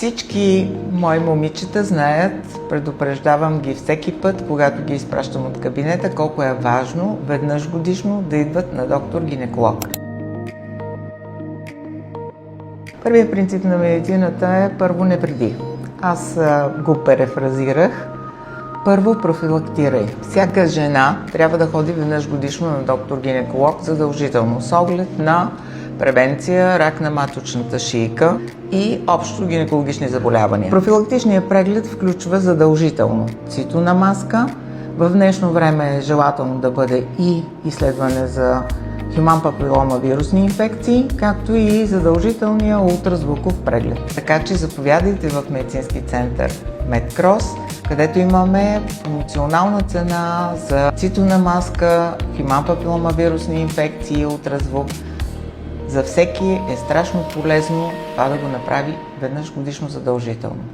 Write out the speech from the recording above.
Всички мои момичета знаят, предупреждавам ги всеки път, когато ги изпращам от кабинета, колко е важно веднъж годишно да идват на доктор-гинеколог. Първият принцип на медицината е първо не вреди. Аз го перефразирах. Първо профилактирай. Всяка жена трябва да ходи веднъж годишно на доктор-гинеколог задължително с оглед на превенция, рак на маточната шийка и общо гинекологични заболявания. Профилактичният преглед включва задължително цитона маска. В днешно време е желателно да бъде и изследване за хюман папилома вирусни инфекции, както и задължителния ултразвуков преглед. Така че заповядайте в медицински център Медкрос, където имаме промоционална цена за цитона маска, хюман папилома вирусни инфекции и ултразвук. За всеки е страшно полезно това да го направи веднъж годишно задължително.